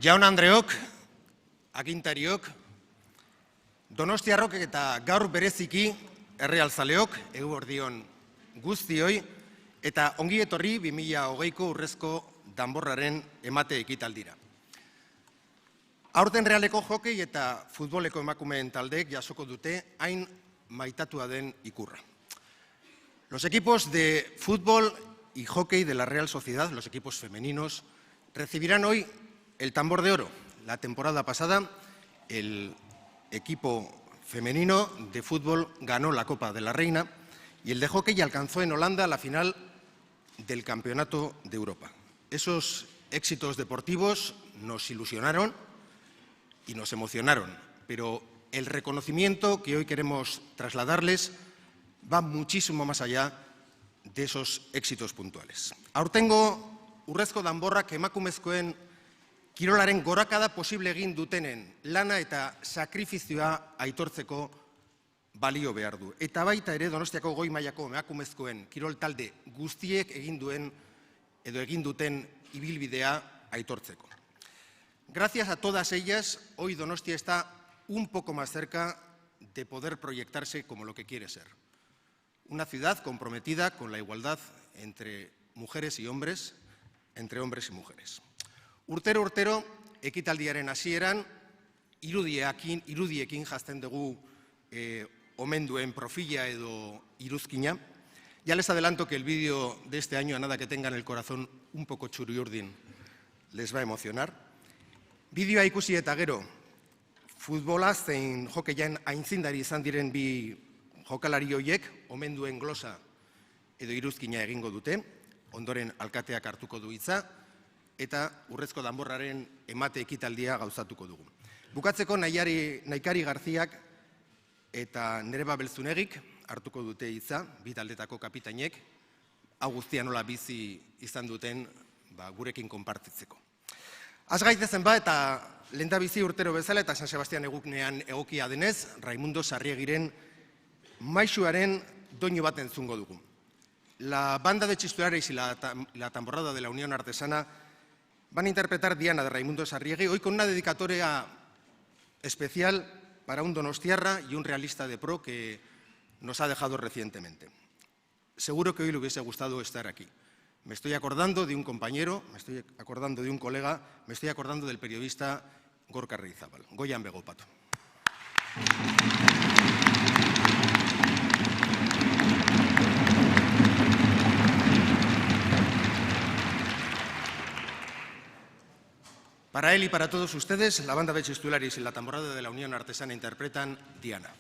Jaun Andreok, agintariok, donostiarrok eta gaur bereziki herrialzaleok, eguerdion guztioi, eta ongi etorri 2020ko urrezko danborraren emate ekitaldira. Aurten realeko hokei eta futboleko emakumeen taldeek jasoko dute hain maitatua den ikurra. Los equipos de fútbol y hockey de la Real Sociedad, los equipos femeninos, recibirán hoy el tambor de oro. La temporada pasada, el equipo femenino de fútbol ganó la Copa de la Reina y el de hockey alcanzó en Holanda la final del Campeonato de Europa. Esos éxitos deportivos nos ilusionaron y nos emocionaron, pero el reconocimiento que hoy queremos trasladarles va muchísimo más allá de esos éxitos puntuales. Aurtengo urrezko danborrak emakumezkoen kirolaren gorakada posible egin dutenen lana eta sakrifizioa aitortzeko balio behar du. Eta baita ere Donostiako goi mailako emakumezkoen kirol talde guztiek egin duten ibilbidea aitortzeko. Gracias a todas ellas, hoy Donostia está un poco más cerca de poder proyectarse como lo que quiere ser. Una ciudad comprometida con la igualdad entre mujeres y hombres, entre hombres y mujeres. Urtero, ekitaldiaren hasieran, irudiekin jazten dugu omenduen profila edo iruzkina. Ya les adelanto que el vídeo de este año, a nada que tengan el corazón un poco txuriurdin, les va a emocionar. Bideoa ikusi eta gero, futbola zein hokeian aintzindari izan diren bi jokalari horiek omenduen glosa edo iruzkina egingo dute, ondoren alkateak hartuko du hitza, eta urrezko danborraren emate ekitaldia gauzatuko dugu. Bukatzeko Naikari Garziak eta Nereba Belzunegik hartuko dute hitza, bi taldetako kapitainek, hau guztia nola bizi izan duten gurekin konpartitzeko. Az gaitezen eta lehendabizi urtero bezala eta San Sebastian egunean egokia denez, Raimundo Sarriegiren maisuaren doinu bat entzungo dugu. La banda de Chistulares y la tamborrada de la Unión Artesana van a interpretar Diana de Raimundo Sarriegi, hoy con una dedicatoria especial para un donostiarra y un realista de pro que nos ha dejado recientemente. Seguro que hoy le hubiese gustado estar aquí. Me estoy acordando de un compañero, me estoy acordando de un colega, me estoy acordando del periodista Gorka Reizábal. Goian bego, Pato. Para él y para todos ustedes, la banda de Chistularis y la tamborrada de la Unión Artesana interpretan Diana.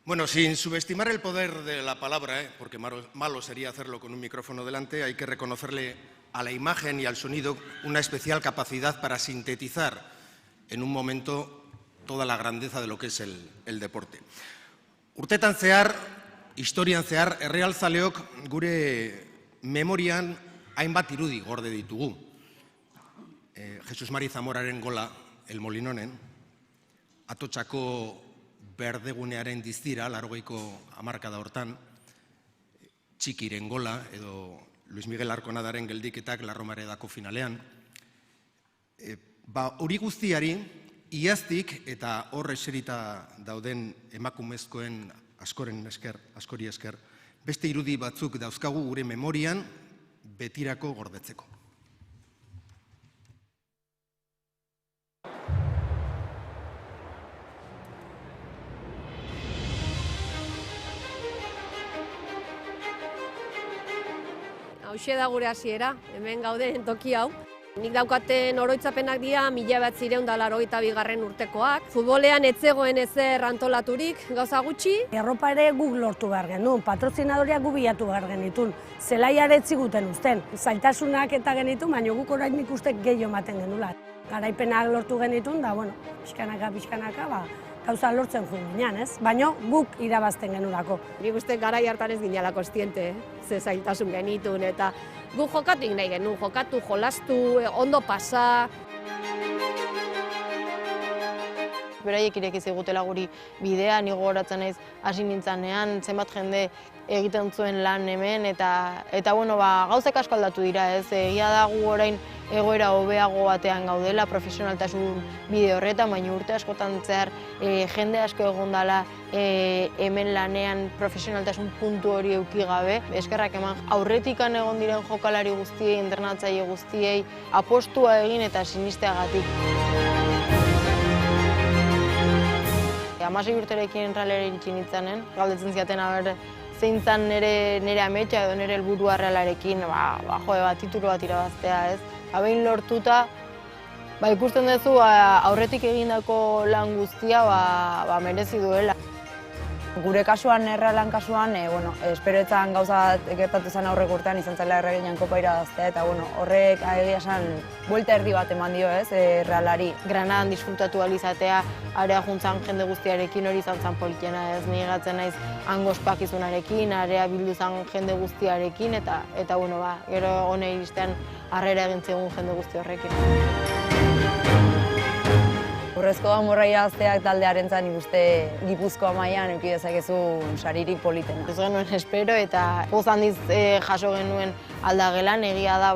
Bueno, sin subestimar el poder de la palabra, porque malo sería hacerlo con un micrófono delante, hay que reconocerle a la imagen y al sonido una especial capacidad para sintetizar en un momento toda la grandeza de lo que es el deporte. Urtetan zehar, historian zehar, errealzaleok gure memorian hainbat irudi gorde ditugu. Jesus Mari Zamoraren gola, El Molinonen, Atotxako berdegunearen diztira, 80ko hamarkada hortan, Txikiren gola, edo Luis Miguel Arkonadaren geldiketak La Romaredako finalean. Hori guztiari, iaztik eta hor eserita dauden emakumezkoen askori esker, beste irudi batzuk dauzkagu gure memorian betirako gordetzeko. Hauxe da gure hasiera, hemen gauden toki hau. Nik daukaten oroitzapenak dira 1982 urtekoak. Futbolean ez zegoen ezer antolaturik, gauza gutxi. Arropa ere guk lortu behar genuen, patrozinadoreak gu bilatu behar genitun. Zelaiare etziguten uzten. Zailtasunak eta genitun, baina guk orain nik uste gehiago ematen genula. Garaipenak lortu genitun, da, bueno, pixkanaka, gauza lortzen jubinean, ez? Baina guk irabazten genulako. Nik uste garai hartan ez ginela kostiente, ze zailtasun genitun, eta guk jokatu nahi genuen, jokatu, jolastu, ondo pasa. Beraiek ireki zigutela guri bidea, ni gogoratzen naiz hasi nintzanean, zenbat jende egiten zuen lan hemen, eta bueno, gauzek asko aldatu dira, ez? Egia da gu orain egoera hobeago batean gaudela, profesionaltasun bide horretan, baina urte askotan zehar jende asko egon dela hemen lanean profesionaltasun puntu hori eduki gabe. Eskerrak eman aurretikan egon diren jokalari guztiei, entrenatzaile guztiei, apostua egin eta sinisteagatik. 16 urterekin Realera iritsi nintzanen, galdetzen ziaten zein zan nire ametsa edo nire helburua Realarekin, titulu bat irabaztea, ez? Behin lortuta, ikusten duzu aurretik egindako lan guztia merezi duela. Gure kasuan, Realan kasuan, esperoetan gauza gertatu zen aurrek urtean izan zela erreginan kopa irabaztea, eta horrek egia esan buelta erdi bat eman dio, ez, Realari. Granadan disfrutatu alizatea, area juntzan jende guztiarekin hori izan zen politena, ez, nire gatzen naiz hango ospakizunarekin, area bildu zen jende guztiarekin, eta gero hone iristean harrera egin zegoen jende guzti horrekin. Urrezko morraia azteak taldearen zan ikuste Gipuzkoa mailan eduki dezakezu saririk politena. Ez genuen espero eta poz handiz jaso genuen aldagelan, egia da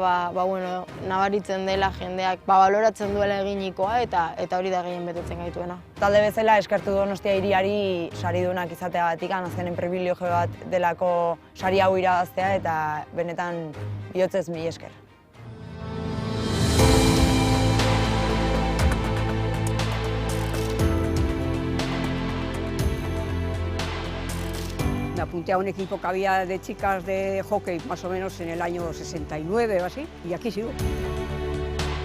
nabaritzen dela jendeak baloratzen duela eginikoa eta hori da gehien betetzen gaituena. Talde bezala eskertu Donostia hiriari saridunak izateagatik, azkenen pribilegio bat delako sari hau irabaztea eta benetan bihotzez mila esker. Apunté a un equipo que había de chicas de hockey más o menos en el año 69 o así, y aquí sigo.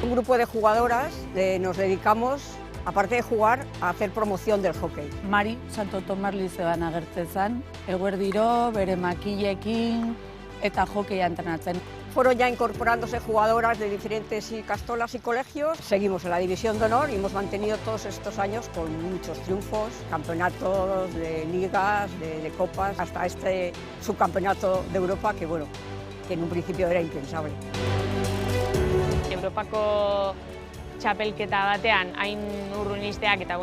Un grupo de jugadoras nos dedicamos, aparte de jugar, a hacer promoción del hockey. Mari Santo Tomas Lizeoan agertzen zen, eguerdiro, bere makilekin eta hokeia entrenatzen. Fueron ya incorporándose jugadoras de diferentes ikastolas y colegios. Seguimos en la división de honor y hemos mantenido todos estos años con muchos triunfos, campeonatos de ligas, de copas, hasta este subcampeonato de Europa que en un principio era impensable. Europako txapelketa batean hain urrun isteak eta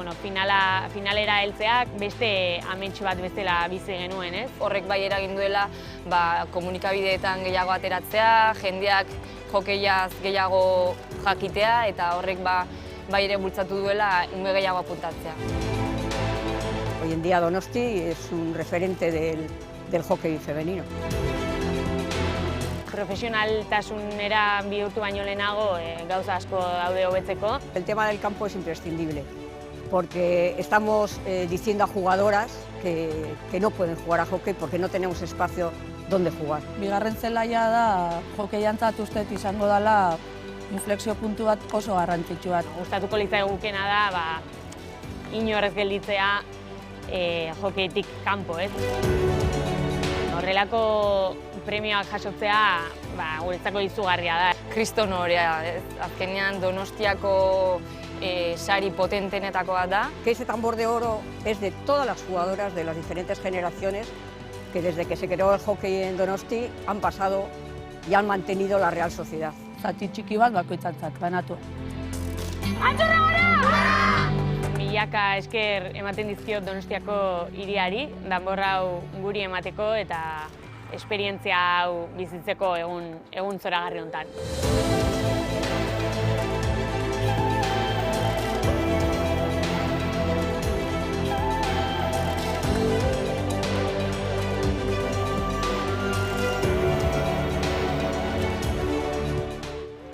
finalera heltzeak beste amets bat bezala bizi genuen, ez? Horrek bai eragin duela komunikabideetan gehiago ateratzea, jendeak hokeiaz gehiago jakitea eta horrek bai ere bultzatu duela ume gehiago apuntatzea. Hoy en día Donosti es un referente del hockey femenino. Profesionaltasunera bihurtu baino lehenago gauza asko daude hobetzeko. El tema del campo es imprescindible, porque estamos diciendo a jugadoras que no pueden jugar a hockey porque no tenemos espacio donde jugar. Bigarren zelaia da, hokeiantzat uste izango dela inflexio puntu bat oso garrantzitsu bat. Gustatuko litzaigukena da, inorrez gelditzea hokeitik kanpo, ez? Horrelako premioak jasotzea guretzako izugarria da. Kriston horea, azkenean Donostiako sari potentenetako bat da. Que ese tambor de oro es de todas las jugadoras de las diferentes generaciones que desde que se creó el hockey en Donosti han pasado y han mantenido la Real Sociedad. Zati txiki bat bakoitzantzat, banatu. Milaka esker ematen dizkiot Donostiako hiriari, danbor hau guri emateko eta esperientzia hau bizitzeko egun zoragarri honetan.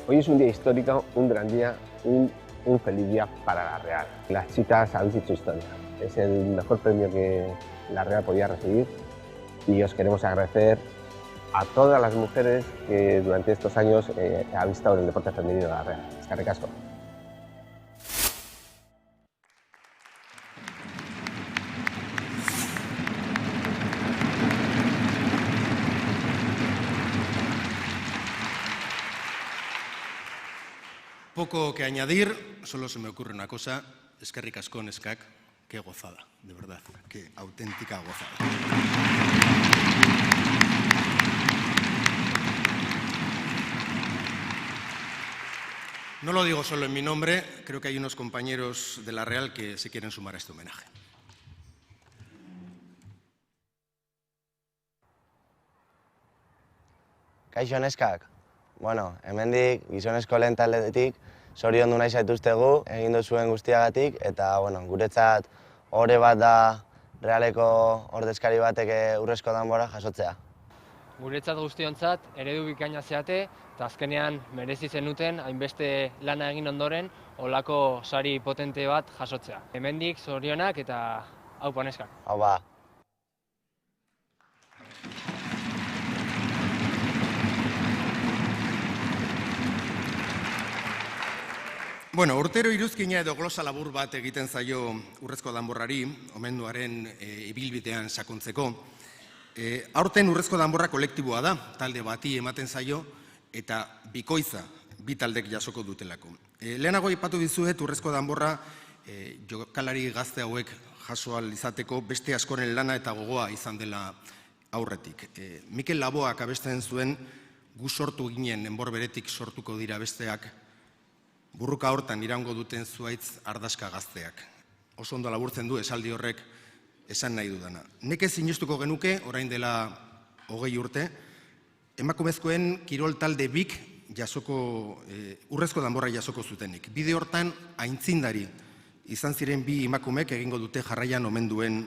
Hoy es un día histórico, un gran día, un feliz día para la Real. Las chicas habéis hecho historia. Es el mejor premio que la Real podía recibir y os queremos agradecer a todas las mujeres que durante estos años habéis estado en el deporte femenino de la Real. Eskerrik asko. Poco que añadir, solo se me ocurre una cosa. Eskerrik asko, neskak, qué gozada, de verdad, qué auténtica gozada. No lo digo solo en mi nombre, creo que hay unos compañeros de la Real que se quieren sumar a este homenaje. Kaixo neskak, hemendik gizonezko lehen taldetik zoriondu nahi zaituztegu egin duzuen guztiagatik eta guretzat ohore bat da Realeko ordezkari batek urrezko danbora jasotzea. Guretzat guztiontzat eredu bikaina zeate eta azkenean merezi zenuten hainbeste lana egin ondoren holako sari potente bat jasotzea. Hemendik zorionak eta haupa neskak. Hau ba. Bueno, urtero iruzkina edo glosa labur bat egiten zaio urrezko danborrari, omenduaren ibilbidean sakontzeko. Aurten urrezko danborra kolektiboa da, talde bati ematen zaio, eta bikoitza bi taldek jasoko dutelako. Lehenago aipatu dizuet urrezko danborra jokalari gazte hauek jaso ahal izateko beste askoren lana eta gogoa izan dela aurretik. Mikel Laboak abesten zuen gu sortu ginen enbor beretik sortuko dira besteak, burruka hortan iraungo duten zuaitz ardaska gazteak. Oso ondo laburtzen du esaldi horrek esan nahi dudana. Nekez sinestuko genuke, orain dela 20 urte, emakumezkoen kirol talde bik urrezko danborra jasoko zutenik. Bide hortan aintzindari izan ziren bi emakumek egingo dute jarraian omenduen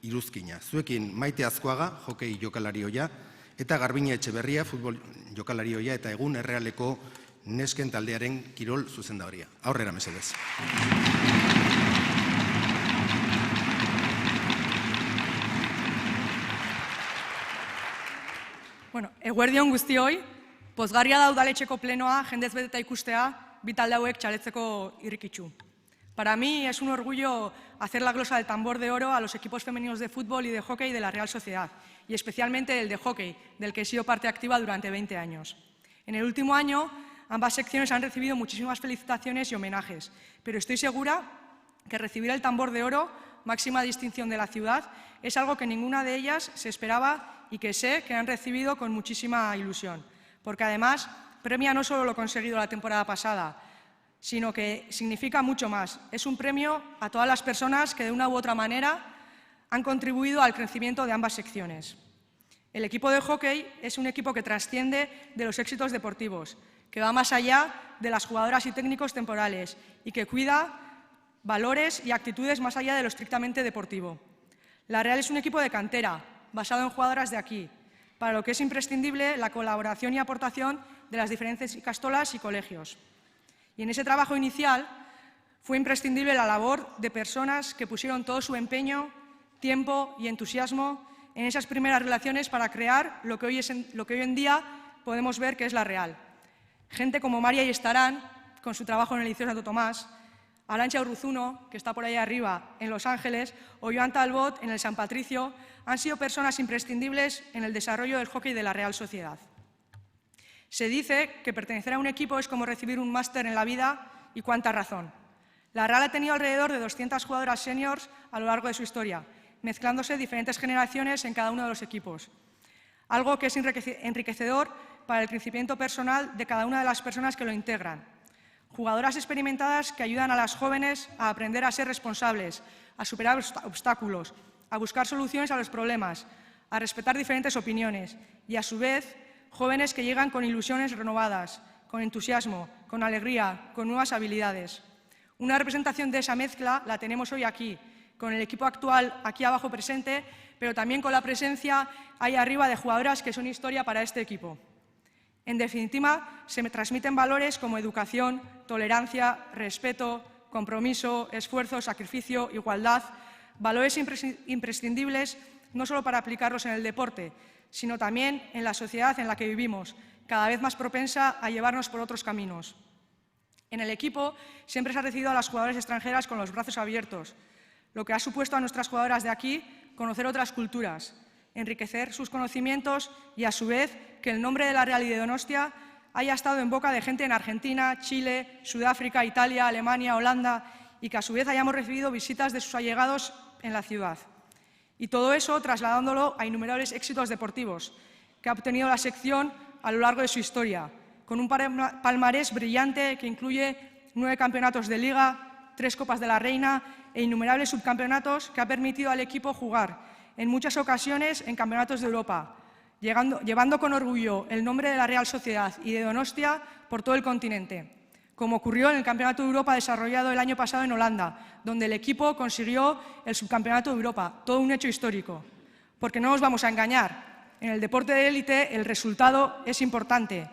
iruzkina. Zuekin Maite Azkoaga, hokei jokalarioia, eta Garbine Etxeberria, futbol jokalarioia, eta egun Errealeko nesken taldearen kirol zuzendaria. Aurrera mesedez. Eguerdion guztioi, pozgarria da udaletxeko plenoa jendez beteta ikustea bi talde hauek txaletzeko irrikitsu. Para mí es un orgullo hacer la glosa del tambor de oro a los equipos femeninos de fútbol y de hockey de la Real Sociedad, y especialmente el de hockey, del que he sido parte activa durante 20 años. En el último año, ambas secciones han recibido muchísimas felicitaciones y homenajes, pero estoy segura que recibir el tambor de oro, máxima distinción de la ciudad, es algo que ninguna de ellas se esperaba y que sé que han recibido con muchísima ilusión, porque además premia no solo lo conseguido la temporada pasada, sino que significa mucho más. Es un premio a todas las personas que de una u otra manera han contribuido al crecimiento de ambas secciones. El equipo de hockey es un equipo que trasciende de los éxitos deportivos, que va más allá de las jugadoras y técnicos temporales y que cuida valores y actitudes más allá de lo estrictamente deportivo. La Real es un equipo de cantera, basado en jugadoras de aquí, para lo que es imprescindible la colaboración y aportación de las diferentes ikastolas y colegios. Y en ese trabajo inicial fue imprescindible la labor de personas que pusieron todo su empeño, tiempo y entusiasmo en esas primeras relaciones para crear lo que hoy en día podemos ver que es la Real. Gente como María Estarán, con su trabajo en el Liceo Santo Tomás, Arantxa Urruzuno, que está por ahí arriba en Los Ángeles, o Joan Talbot en el San Patricio, han sido personas imprescindibles en el desarrollo del hockey de la Real Sociedad. Se dice que pertenecer a un equipo es como recibir un máster en la vida, y cuánta razón. La Real ha tenido alrededor de 200 jugadoras seniors a lo largo de su historia, mezclándose diferentes generaciones en cada uno de los equipos. Algo que es enriquecedor para el crecimiento personal de cada una de las personas que lo integran. Jugadoras experimentadas que ayudan a las jóvenes a aprender a ser responsables, a superar obstáculos, a buscar soluciones a los problemas, a respetar diferentes opiniones y, a su vez, jóvenes que llegan con ilusiones renovadas, con entusiasmo, con alegría, con nuevas habilidades. Una representación de esa mezcla la tenemos hoy aquí, con el equipo actual aquí abajo presente, pero también con la presencia ahí arriba de jugadoras que son historia para este equipo. En definitiva, se me transmiten valores como educación, tolerancia, respeto, compromiso, esfuerzo, sacrificio, igualdad, valores imprescindibles no solo para aplicarlos en el deporte, sino también en la sociedad en la que vivimos, cada vez más propensa a llevarnos por otros caminos. En el equipo siempre se ha recibido a las jugadoras extranjeras con los brazos abiertos, lo que ha supuesto a nuestras jugadoras de aquí conocer otras culturas, enriquecer sus conocimientos y, a su vez, que el nombre de la Real y de Donostia haya estado en boca de gente en Argentina, Chile, Sudáfrica, Italia, Alemania, Holanda, y que a su vez hayamos recibido visitas de sus allegados en la ciudad. Y todo eso trasladándolo a innumerables éxitos deportivos que ha obtenido la sección a lo largo de su historia, con un palmarés brillante que incluye 9 campeonatos de Liga, 3 Copas de la Reina e innumerables subcampeonatos que ha permitido al equipo jugar en muchas ocasiones en campeonatos de Europa, llevando con orgullo el nombre de la Real Sociedad y de Donostia por todo el continente, como ocurrió en el Campeonato de Europa desarrollado el año pasado en Holanda, donde el equipo consiguió el subcampeonato de Europa, todo un hecho histórico. Porque no nos vamos a engañar, en el deporte de élite el resultado es importante,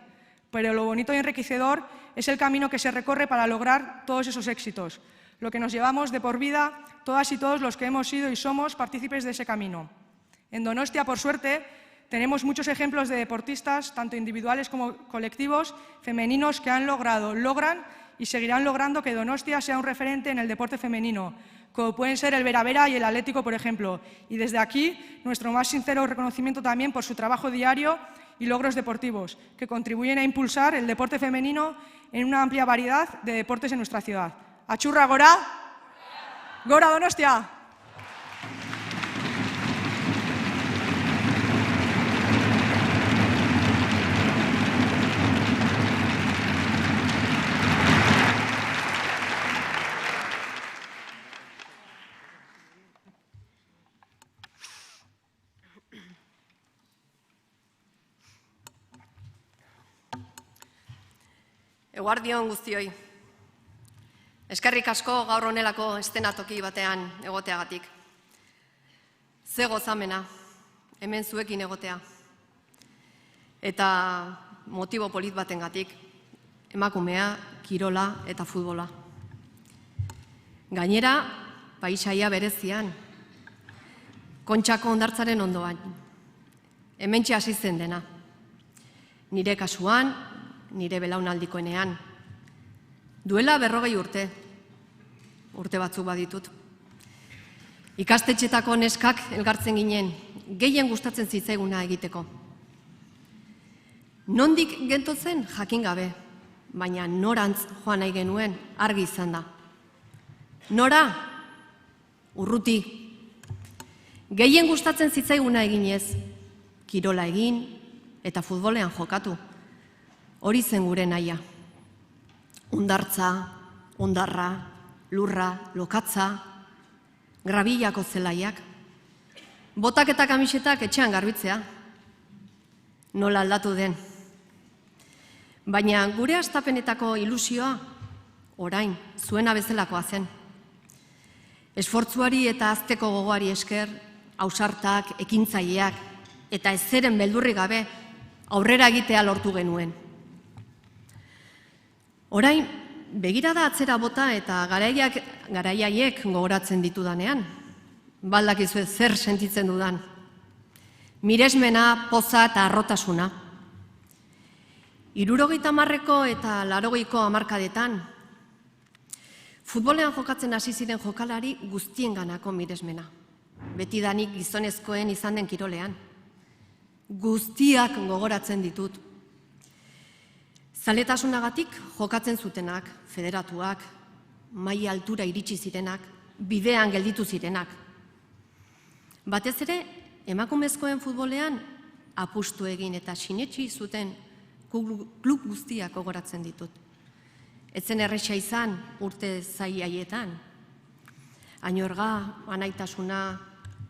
pero lo bonito y enriquecedor es el camino que se recorre para lograr todos esos éxitos, lo que nos llevamos de por vida todas y todos los que hemos sido y somos partícipes de ese camino. En Donostia, por suerte, tenemos muchos ejemplos de deportistas, tanto individuales como colectivos, femeninos, que han logrado, logran y seguirán logrando que Donostia sea un referente en el deporte femenino, como pueden ser el Vera Vera y el Atlético, por ejemplo. Y desde aquí, nuestro más sincero reconocimiento también por su trabajo diario y logros deportivos, que contribuyen a impulsar el deporte femenino en una amplia variedad de deportes en nuestra ciudad. Achurra gora, gora Donostia. Eguardion guztioi. Eskerrik asko gaur honelako eszenatoki batean egoteagatik. Ze gozamena, hemen zuekin egotea. Eta motibo polit batengatik, emakumea, kirola eta futbola. Gainera, paisaia berezian, Kontxako hondartzaren ondoan. Hementxe hasi zen dena. Nire kasuan, nire belaunaldikoenean. Duela 40 urte, urte batzuk baditut. Ikastetxetako neskak elgartzen ginen, gehien gustatzen zitzaiguna egiteko. Nondik gentotzen jakin gabe, baina norantz joan nahi genuen argi izan da. Nora? Urruti. Gehien gustatzen zitzaiguna eginez, kirola egin eta futbolean jokatu. Hori zen gure nahia. Hondartza, hondarra, lurra, lokatza, grabillako zelaiak, botak eta kamisetak etxean garbitzea. Nola aldatu den. Baina gure hastapenetako ilusioa, orain, zuena bezalakoa zen. Esfortzuari eta azteko gogoari esker, ausartak, ekintzaileak, eta ezeren beldurri gabe, aurrera egitea lortu genuen. Orain, begirada atzera bota eta garaiaiek gogoratzen ditudanean, baldakizu zer sentitzen dudan. Miresmena, poza eta arrotasuna. 70ko eta 80ko hamarkadetan, Futbolean jokatzen hasi ziren jokalari guztienganako miresmena. Betidanik gizonezkoen izan den kirolean. Guztiak gogoratzen ditut. Zaletasunagatik jokatzen zutenak, federatuak, maila altura iritsi zirenak, bidean gelditu zirenak. Batez ere, emakumezkoen futbolean apustu egin eta sinetsi zuten klub guztiak gogoratzen ditut. Etzen erresa izan urte zai haietan. Añorga, Anaitasuna,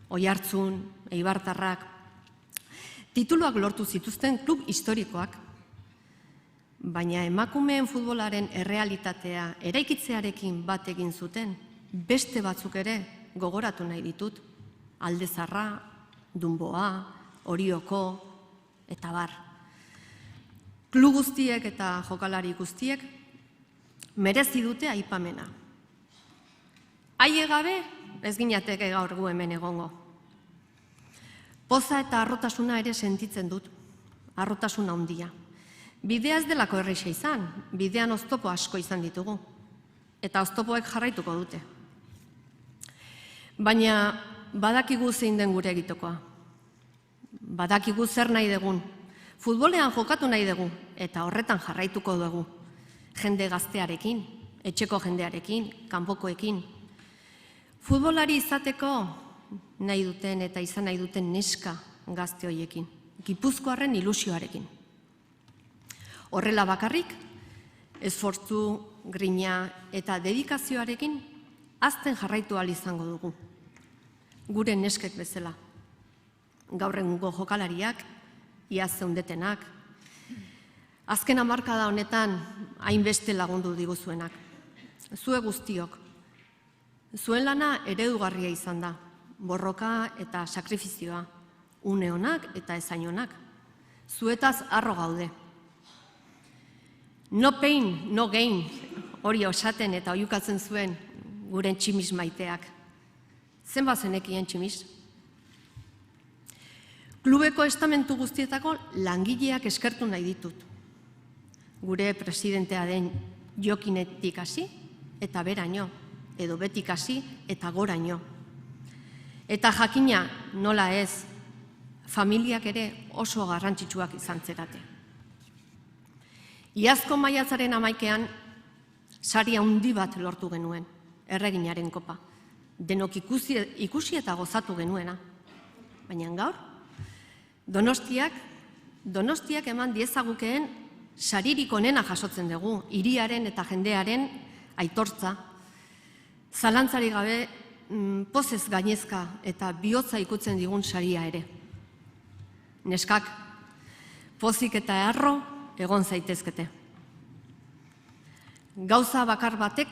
Oiartzun, Eibartarrak, tituluak lortu zituzten klub historikoak, baina emakumeen futbolaren errealitatea eraikitzearekin bat egin zuten, beste batzuk ere gogoratu nahi ditut, Aldezarra, Dunboa, Orioko, eta bar. Klub guztiek eta jokalari guztiek merezi dute aipamena. Haie gabe ez ginateke gaur gu hemen egongo. Poza eta harrotasuna ere sentitzen dut, harrotasuna handia. Bidea ez delako erreixa izan, bidean oztopo asko izan ditugu, eta oztopoek jarraituko dute. Baina badakigu zein den gure egitokoa. Badakigu zer nahi dugun, futbolean jokatu nahi dugu, eta horretan jarraituko dugu. Jende gaztearekin, etxeko jendearekin, kanpokoekin. Futbolari izateko nahi duten eta izan nahi duten neska gazte horiekin, gipuzkoarren ilusioarekin. Horrela bakarrik, esfortzu, grina eta dedikazioarekin azten jarraitu ahal izango dugu. Gure neskek bezala. Gaur egungo jokalariak, iaz zeundetenak, azken hamarkada honetan hainbeste lagundu diguzuenak. Zue guztiok. Zuen lana eredugarria izan da, borroka eta sakrifizioa, une honak eta ezain honak. Zuetaz harro gaude. No pain, no gain, hori osaten eta oihukatzen zuen gure tximis maiteak. Zenbat zenekien tximis? Klubeko estamentu guztietako langileak eskertu nahi ditut. Gure presidentea den Jokinetik hasi eta beraino, edo betik hasi eta goraino. Eta jakina, nola ez, familiak ere oso garrantzitsuak izan zerate. Iazko maiatzaren 11ean sari handi bat lortu genuen, erreginaren kopa. Denok ikusi eta gozatu genuena. Baina gaur, Donostiak eman diezagukeen saririk onena jasotzen dugu, hiriaren eta jendearen aitortza. Zalantzari gabe, pozez gainezka eta bihotza ikutzen digun saria ere. Neskak, pozik eta erro egon zaitezkete. Gauza bakar batek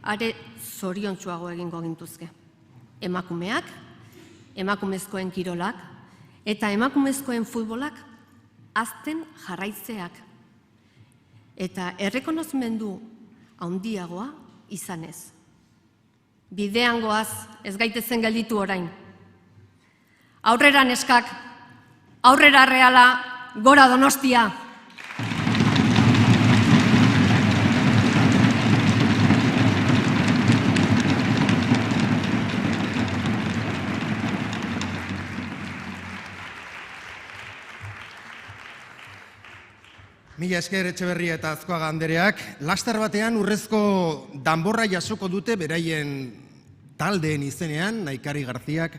are zoriontsuago egingo gintuzke. Emakumeak, emakumezkoen kirolak eta emakumezkoen futbolak azten jarraitzeak. Eta errekonozmendu handiagoa izanez. Bidean goaz, ez gaitezen gelditu orain. Aurrera neskak, aurrera Reala, gora Donostia! Mila esker Etxeberria eta Azkoaga andereak, laster batean urrezko danborra jasoko dute beraien taldeen izenean, Naikari Garziak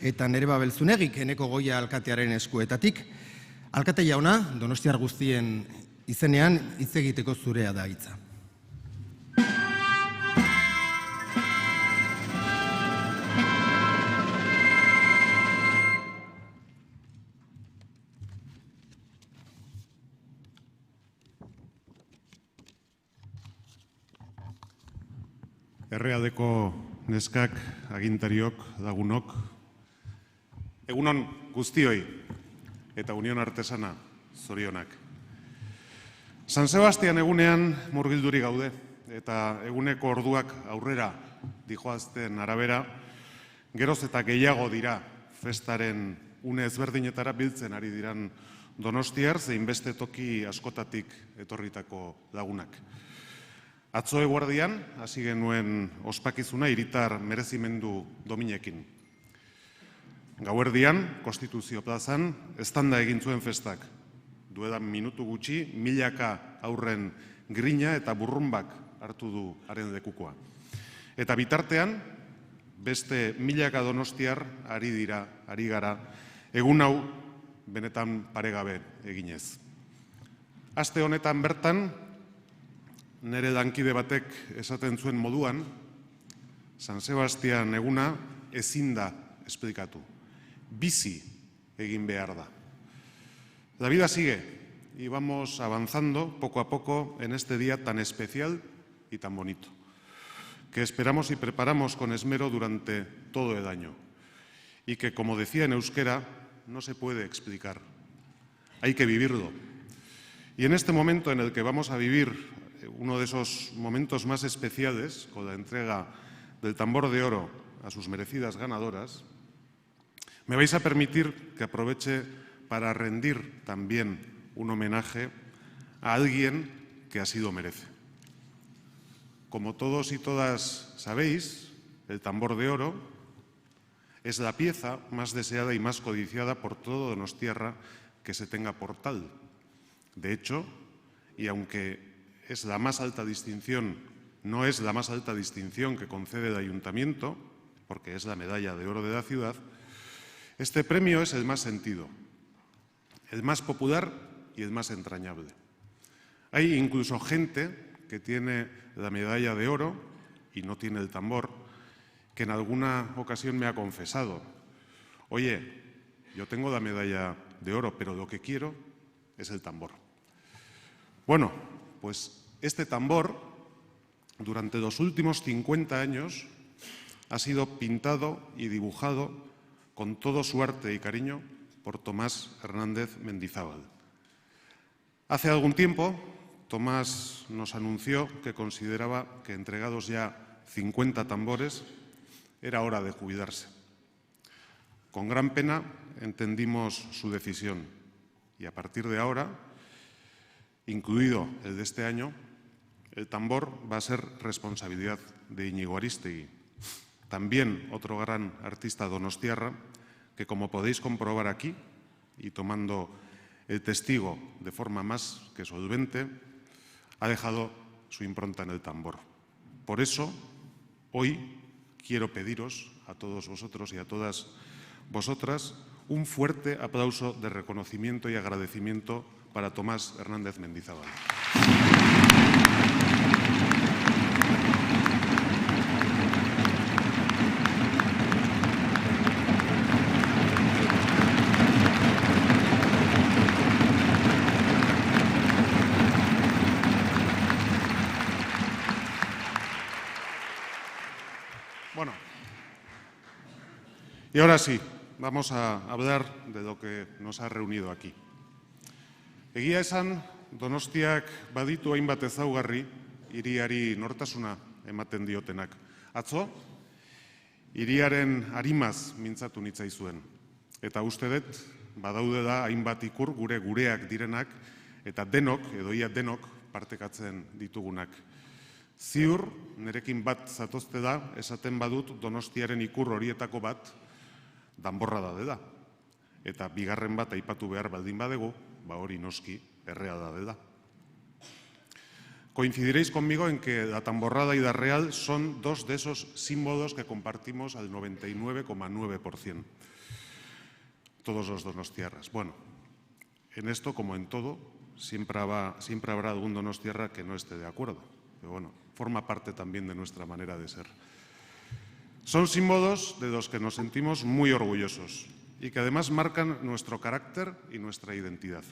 eta Nereba Belzunegik, Eneko Goia alkatearen eskuetatik. Alkate jauna, donostiar guztien izenean hitz egiteko zurea da hitza. Errealdeko neskak, agintariok, lagunok, egunon guztioi eta Union Artesana zorionak. San Sebastian egunean murgilduri gaude eta eguneko orduak aurrera dijoazten arabera, geroz eta gehiago dira festaren une ezberdinetara biltzen ari diran donostiar zein beste toki askotatik etorritako lagunak. Atzo eguerdian, hasi genuen ospakizuna hiritar merezimendu dominekin. Gauerdian, Konstituzio plazan, eztanda egin zuen festak. Duedan minutu gutxi, milaka aurren grina eta burrumbak hartu du haren lekukoa. Eta bitartean, beste milaka donostiar ari gara, egun hau benetan paregabe eginez. Aste honetan bertan, nire lankide batek esaten zuen moduan, San Sebastian eguna ezin da esplikatu. Bizi egin behar da. La vida sigue y vamos avanzando poco a poco en este día tan especial y tan bonito, que esperamos y preparamos con esmero durante todo el año y que, como decía en euskera, no se puede explicar. Hay que vivirlo. Y en este momento en el que vamos a vivir uno de esos momentos más especiales, con la entrega del tambor de oro a sus merecidas ganadoras, me vais a permitir que aproveche para rendir también un homenaje a alguien que así lo merece. Como todos y todas sabéis, el tambor de oro es la pieza más deseada y más codiciada por todo donostiarra que se tenga por tal. De hecho, y aunque es la más alta distinción, no es la más alta distinción que concede el Ayuntamiento, porque es la medalla de oro de la ciudad, este premio es el más sentido, el más popular y el más entrañable. Hay incluso gente que tiene la medalla de oro y no tiene el tambor, que en alguna ocasión me ha confesado: oye, yo tengo la medalla de oro, pero lo que quiero es el tambor. Bueno, pues este tambor, durante los últimos 50 años, ha sido pintado y dibujado con todo su arte y cariño por Tomás Hernández Mendizábal. Hace algún tiempo, Tomás nos anunció que consideraba que, entregados ya 50 tambores, era hora de jubilarse. Con gran pena entendimos su decisión y, a partir de ahora, incluido el de este año, el tambor va a ser responsabilidad de Íñigo Arístegui, también otro gran artista donostiarra que, como podéis comprobar aquí, y tomando el testigo de forma más que solvente, ha dejado su impronta en el tambor. Por eso, hoy quiero pediros a todos vosotros y a todas vosotras un fuerte aplauso de reconocimiento y agradecimiento para Tomás Hernández Mendizábal. Bueno, y ahora sí, vamos a hablar de lo que nos ha reunido aquí. Egia esan, Donostiak baditu hainbat ezaugarri hiriari nortasuna ematen diotenak. Atzo, hiriaren arimaz mintzatu nitzaizuen. Eta uste dut, badaudela hainbat ikur gureak direnak, eta denok, edo ia denok, partekatzen ditugunak. Ziur, nerekin bat zatozte da, esaten badut Donostiaren ikur horietako bat danborrada dela. Eta bigarren bat aipatu behar baldin badegu, hori noski erreala dela. Coincidiréis conmigo en que la tamborrada y la real son dos de esos símbolos que compartimos al 99,9%. Todos los donostiarras. Bueno, en esto, como en todo, siempre habrá algún donostiarra que no esté de acuerdo. Pero bueno, forma parte también de nuestra manera de ser. Son símbolos de los que nos sentimos muy orgullosos y que además marcan nuestro carácter y nuestra identidad.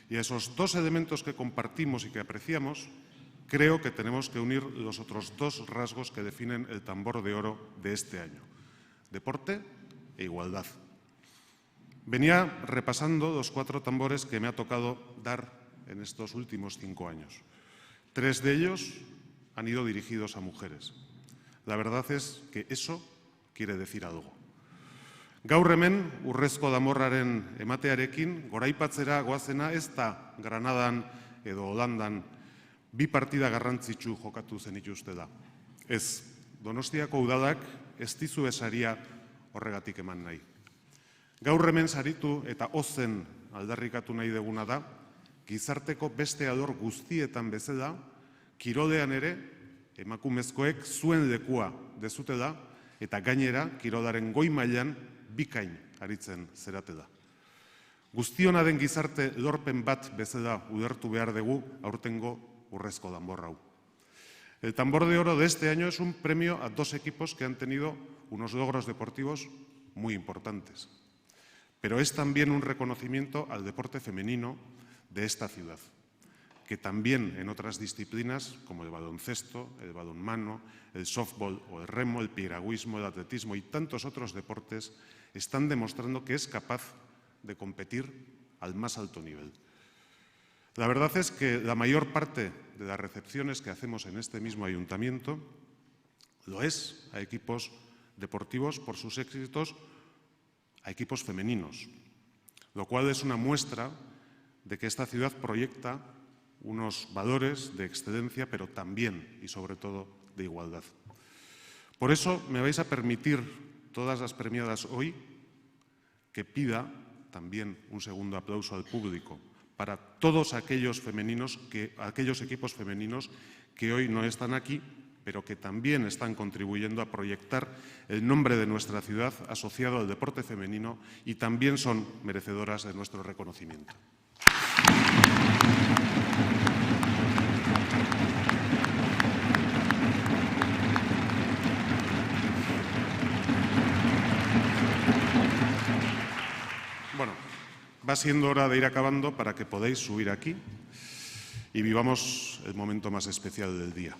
Y a esos dos elementos que compartimos y que apreciamos, creo que tenemos que unir los otros dos rasgos que definen el tambor de oro de este año: deporte e igualdad. Venía repasando los 4 tambores que me ha tocado dar en estos últimos 5 años. 3 de ellos han ido dirigidos a mujeres. La verdad es que eso quiere decir algo. Gaur hemen urrezko damorraren ematearekin goraipatzera goazena ez da Granadan edo Holandan bi partida garrantzitsu jokatu zenituzte da. Ez, Donostiako udadak ez dizue saria horregatik eman nahi. Gaur hemen saritu eta ozen aldarrikatu nahi deguna da, gizarteko beste alor guztietan bezala, kirolean ere, emakumezkoek zuen lekua dezute da, eta gainera, kirolaren goi mailan bikain aritzen zerate da. Guztiona den gizarte lorpen bat bezala ulertu behar dugu aurtengo urrezko danbor hau. El Tambor de Oro de este año es un premio a 2 equipos que han tenido unos logros deportivos muy importantes. Pero es también un reconocimiento al deporte femenino de esta ciudad, que también en otras disciplinas como el baloncesto, el balonmano, el softball o el remo, el piragüismo, el atletismo y tantos otros deportes están demostrando que es capaz de competir al más alto nivel. La verdad es que la mayor parte de las recepciones que hacemos en este mismo ayuntamiento lo es a equipos deportivos por sus éxitos, a equipos femeninos, lo cual es una muestra de que esta ciudad proyecta unos valores de excelencia, pero también y sobre todo de igualdad. Por eso me vais a permitir, todas las premiadas hoy, que pida también un segundo aplauso al público para todos aquellos equipos femeninos que hoy no están aquí, pero que también están contribuyendo a proyectar el nombre de nuestra ciudad asociado al deporte femenino y también son merecedoras de nuestro reconocimiento. Bueno, va siendo hora de ir acabando para que podáis subir aquí y vivamos el momento más especial del día.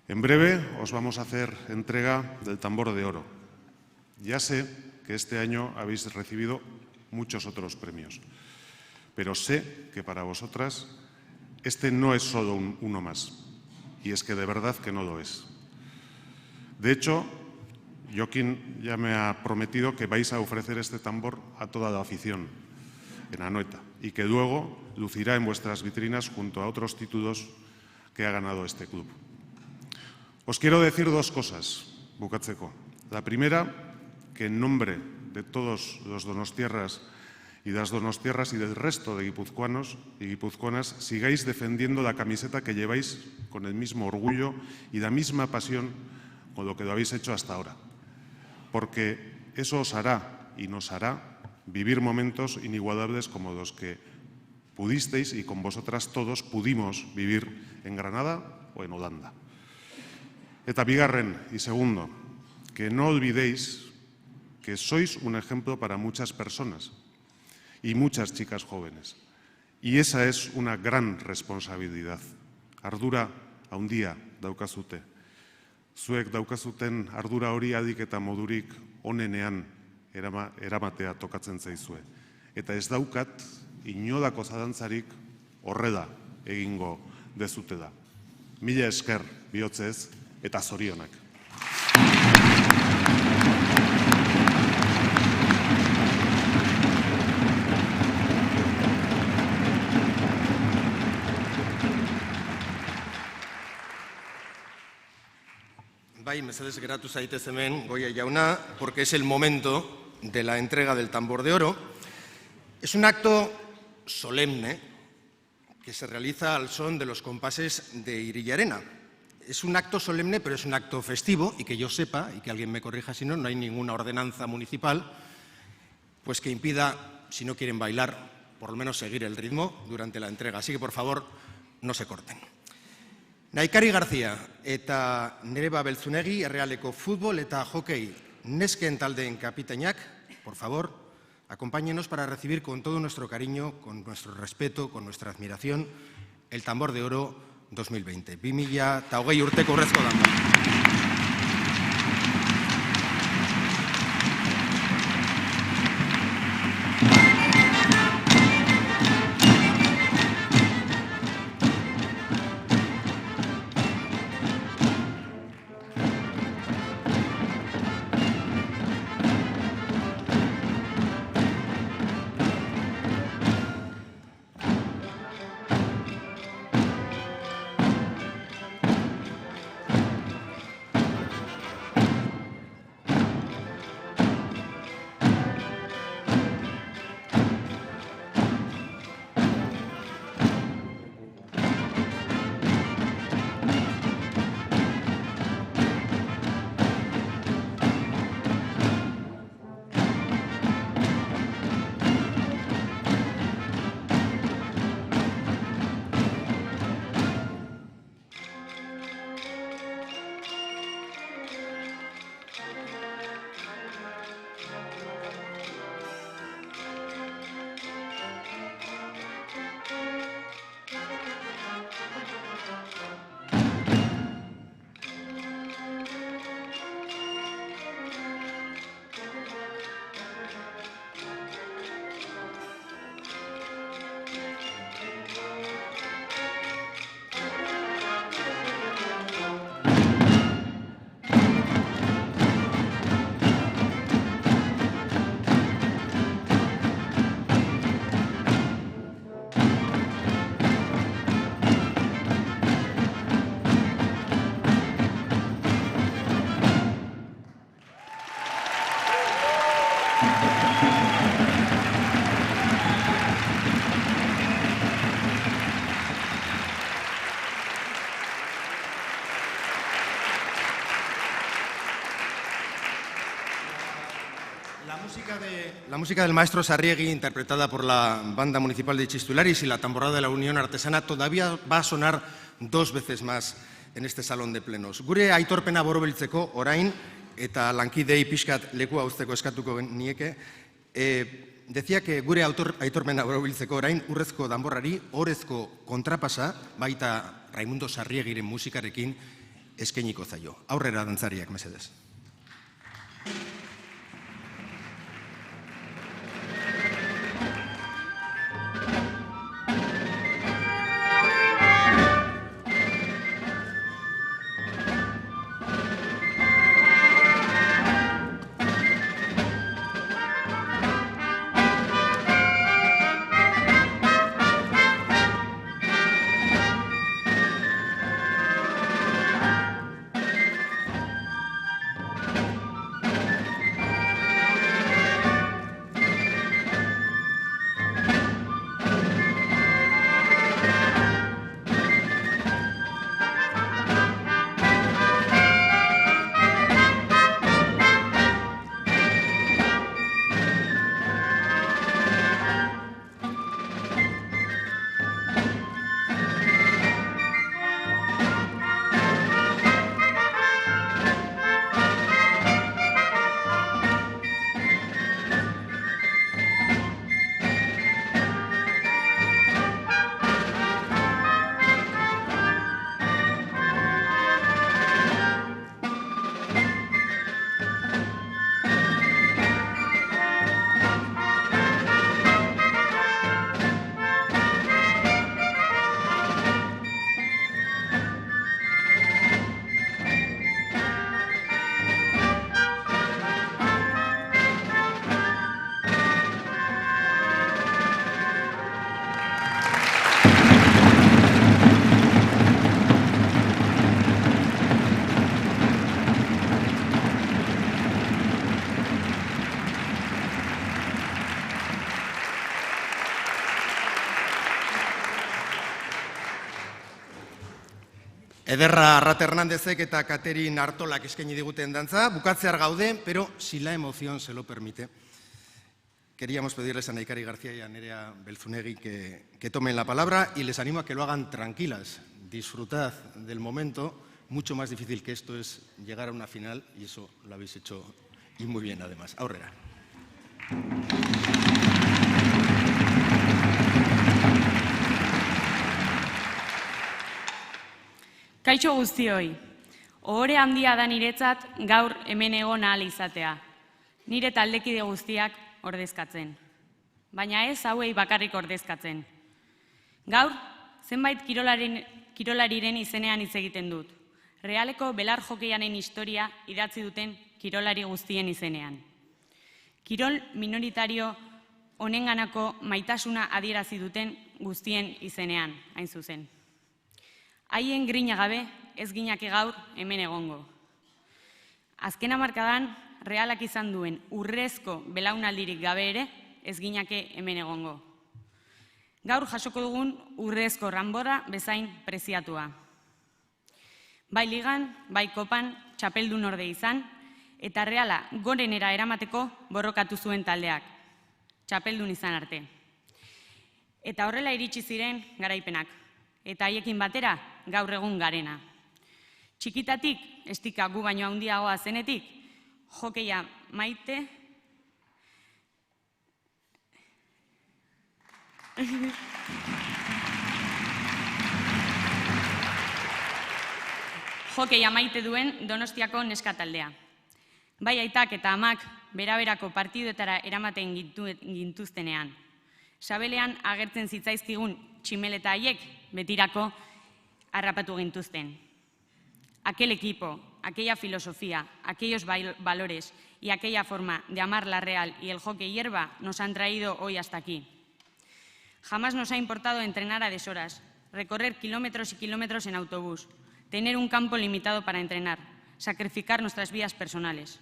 En breve os vamos a hacer entrega del Tambor de Oro. Ya sé que este año habéis recibido muchos otros premios, pero sé que para vosotras este no es solo uno más, y es que de verdad que no lo es. De hecho, Joaquín ya me ha prometido que vais a ofrecer este tambor a toda la afición en Anoeta y que luego lucirá en vuestras vitrinas junto a otros títulos que ha ganado este club. Os quiero decir 2 cosas, bukatzeko. La primera, que en nombre de todos los donostiarras y de las donostiarras y del resto de guipuzcoanos y guipuzcoanas sigáis defendiendo la camiseta que lleváis con el mismo orgullo y la misma pasión con lo que lo habéis hecho hasta ahora. Porque eso os hará y nos hará vivir momentos inigualables como los que pudisteis y con vosotras todos pudimos vivir en Granada o en Holanda. Eta bigarren y segundo, que no olvidéis que sois un ejemplo para muchas personas y muchas chicas jóvenes. Y esa es una gran responsabilidad. Ardura handia daukazute. Zuek daukazuten ardura hori adik eta modurik onenean eramatea tokatzen zaizue. Eta ez daukat inolako zalantzarik horrela egingo dezutela. Mila esker bihotzez eta zorionak. Bai, mesedez geratu zaitez hemen, Goia jauna, porque es el momento de la entrega del Tambor de Oro. Es un acto solemne que se realiza al son de los compases de Irillarena. Es un acto solemne, pero es un acto festivo, y que yo sepa, y que alguien me corrija si no, no hay ninguna ordenanza municipal pues que impida, si no quieren bailar, por lo menos seguir el ritmo durante la entrega. Así que, por favor, no se corten. Naikari García eta Nereba Beltzunegi, Errealeko futbol eta hokei nesken taldeen kapitainak, por favor, acompáñenos para recibir con todo nuestro cariño, con nuestro respeto, con nuestra admiración, el Tambor de Oro 2020. 2020 urteko urrezko danbor. la música del maestro Sarriegi, interpretada por la Banda Municipal de Txistularis y la Tamborrada de la Unión Artesana, todavía va a sonar 2 veces más en este salón de plenos. Gure aitorpena borobiltzeko orain, eta lankidei pixkat lekua uzteko eskatuko nieke, decía que gure aitorpena borobiltzeko orain urrezko danborrari, orezko kontrapasa, baita Raimundo Sarriegiren musikarekin eskainiko zaio. Aurrera dantzariak, mesedez. Ederra Arrat Hernándezek eta Katerin Artolak eskaini diguten dantza, bukatzear gaude, pero si la emoción se lo permite. Queríamos pedirles a Naikari García y a Nerea Belzunegui que tomen la palabra y les animo a que lo hagan tranquilas. Disfrutad del momento. Mucho más difícil que esto es llegar a una final y eso lo habéis hecho y muy bien además. Aurrera. Kaixo guztioi, ohore handia da niretzat gaur hemen egon ahal izatea, nire taldekide guztiak ordezkatzen. Baina ez hauei bakarrik ordezkatzen. Gaur, zenbait kirolariren izenean hitz egiten dut. Realeko belar jokeianen historia idatzi duten kirolari guztien izenean. Kirol minoritario honenganako maitasuna adierazi duten guztien izenean, hain zuzen. Haien grina gabe ez ginake gaur hemen egongo. Azken hamarkadan Realak izan duen urrezko belaunaldirik gabe ere ez ginake hemen egongo. Gaur jasoko dugun urrezko ranborra bezain preziatua. Bai ligan, bai kopan txapeldun orde izan eta Reala gorenera eramateko borrokatu zuen taldeak, txapeldun izan arte. Eta horrela iritsi ziren garaipenak. Eta haiekin batera gaur egun garena. Txikitatik, estika gu baino handiagoa zenetik, jokeia maite, jokeia maite duen Donostiako neskataldea. Bai aitak eta amak beraberako partiduetara eramaten gintuztenean. Sabelean agertzen zitzaizkigun tximeleta haiek betirako harrapatu gintuzten. Aquel equipo, aquella filosofía, aquellos valores y aquella forma de amar la Real y el hockey hierba nos han traído hoy hasta aquí. Jamás nos ha importado entrenar a deshoras, recorrer kilómetros y kilómetros en autobús, tener un campo limitado para entrenar, sacrificar nuestras vidas personales.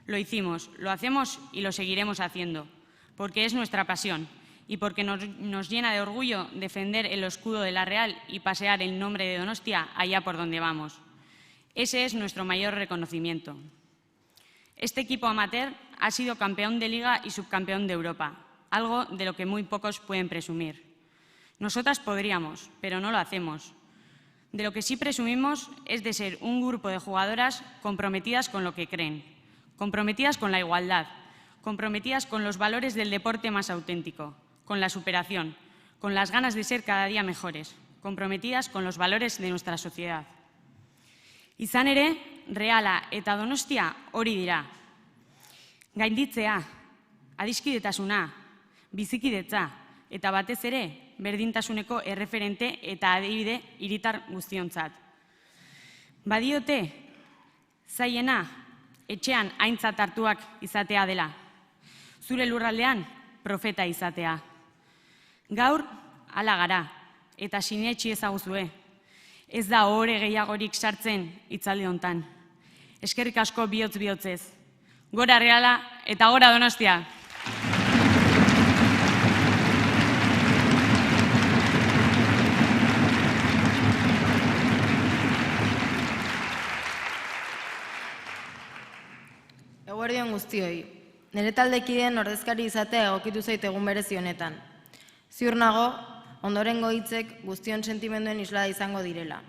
Lo hicimos, lo hacemos y lo seguiremos haciendo, porque es nuestra pasión. Y porque nos llena de orgullo defender el escudo de la Real y pasear el nombre de Donostia allá por donde vamos. Ese es nuestro mayor reconocimiento. Este equipo amateur ha sido campeón de Liga y subcampeón de Europa, algo de lo que muy pocos pueden presumir. Nosotras podríamos, pero no lo hacemos. De lo que sí presumimos es de ser un grupo de jugadoras comprometidas con lo que creen, comprometidas con la igualdad, comprometidas con los valores del deporte más auténtico, con la superación, con las ganas de ser cada día mejores, comprometidas con los valores de nuestra sociedad. Izan ere, Reala eta Donostia hori dira. Gainditzea, adiskidetasuna, bizikidetza eta batez ere berdintasuneko erreferente eta adibide hiritar guztiontzat. Badiote, zailena, etxean aintzat hartuak izatea dela. Zure lurraldean, profeta izatea. Gaur, hala gara, eta sinetsi ezaguzue. Ez da ohore gehiagorik sartzen hitzaldi hontan. Eskerrik asko bihotz-bihotzez. Gora Reala eta gora Donostia! Eguerdion guztioi. Nire taldekideen ordezkari izatea egokitu zait egun berezi honetan. Ziur nago, ondorengo hitzek guztion sentimenduen islada izango direla.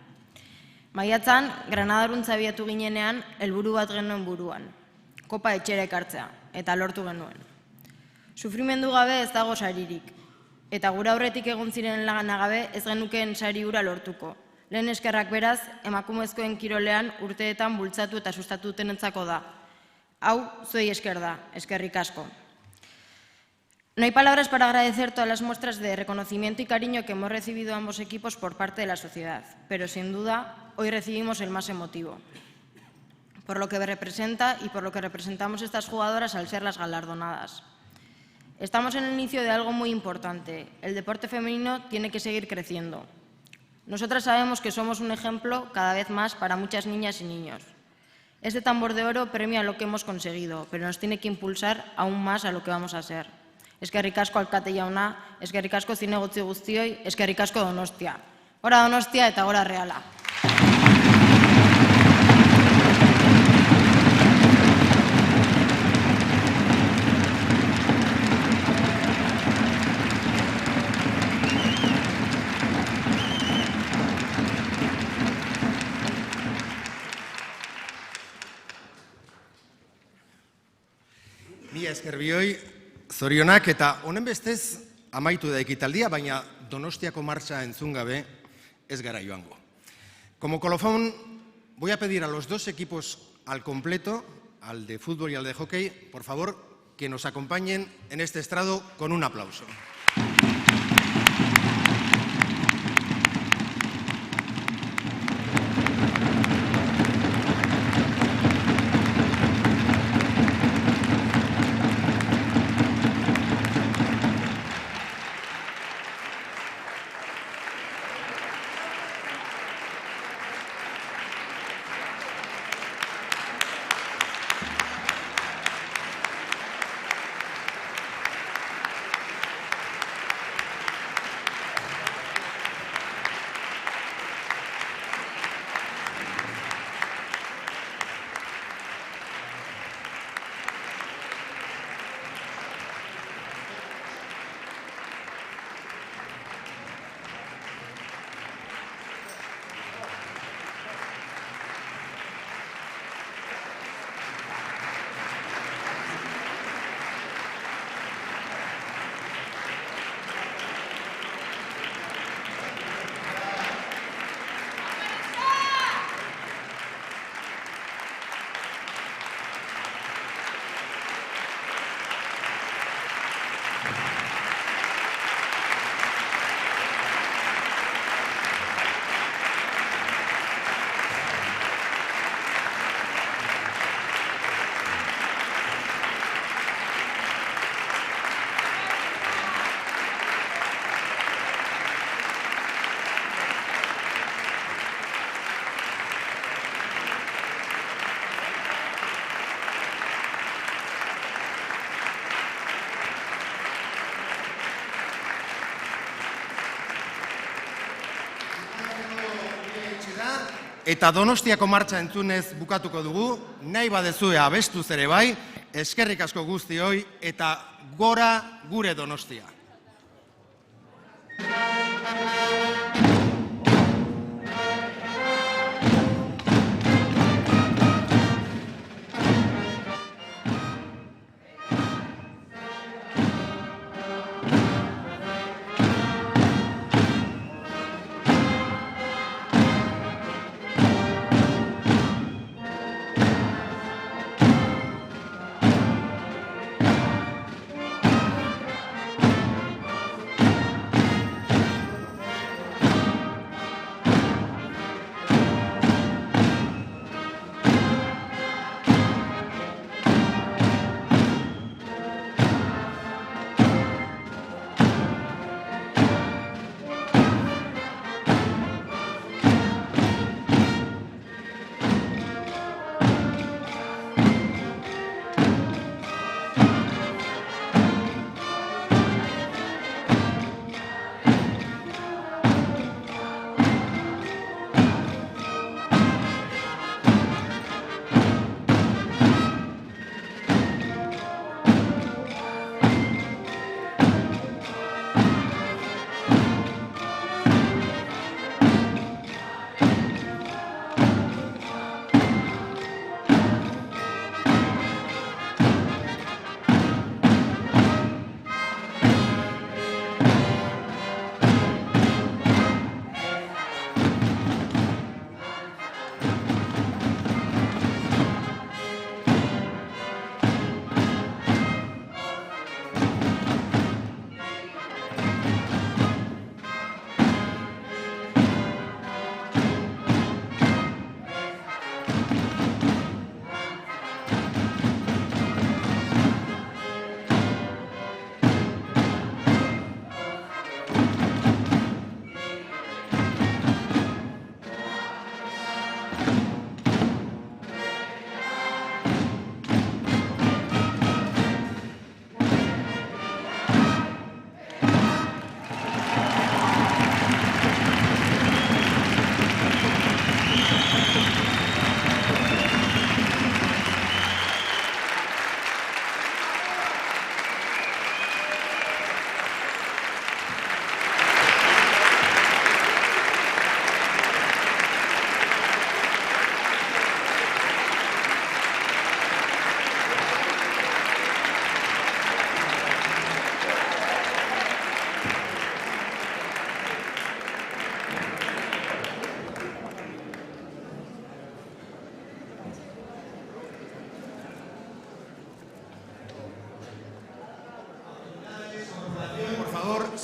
Maiatzan, Granadaruntza abiatu ginenean, helburu bat genuen buruan. Kopa etxera ekartzea, eta lortu genuen. Sufrimendu gabe ez dago saririk. Eta gura aurretik egon ziren lagana gabe ez genukeen sari hura lortuko. Lehen eskerrak beraz, emakumezkoen kirolean urteetan bultzatu eta sustatu dutenentzako da. Hau, zuei esker da, eskerrik asko. No hay palabras para agradecer todas las muestras de reconocimiento y cariño que hemos recibido ambos equipos por parte de la sociedad, pero sin duda, hoy recibimos el más emotivo, por lo que representa y por lo que representamos estas jugadoras al ser las galardonadas. Estamos en el inicio de algo muy importante. El deporte femenino tiene que seguir creciendo. Nosotras sabemos que somos un ejemplo cada vez más para muchas niñas y niños. Este tambor de oro premia lo que hemos conseguido, pero nos tiene que impulsar aún más a lo que vamos a ser. Eskerrik asko alkate jauna, eskerrik asko zinegotzi guztioi, eskerrik asko Donostia. Gora Donostia eta gora Reala. Mila esker bioi, zorionak eta honen bestez amaitu da ekitaldia, baina Donostiako martxa entzun gabe ez gara joango. Como colofón, voy a pedir a los dos equipos al completo, al de fútbol y al de hockey, por favor, que nos acompañen en este estrado con un aplauso. Eta Donostiako martxa entzunez bukatuko dugu, nahi badezue abestuz ere bai, eskerrik asko guztioi eta gora gure Donostia.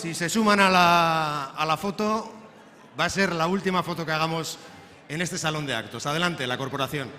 Si se suman a la foto, va a ser la última foto que hagamos en este salón de actos. Adelante, la corporación.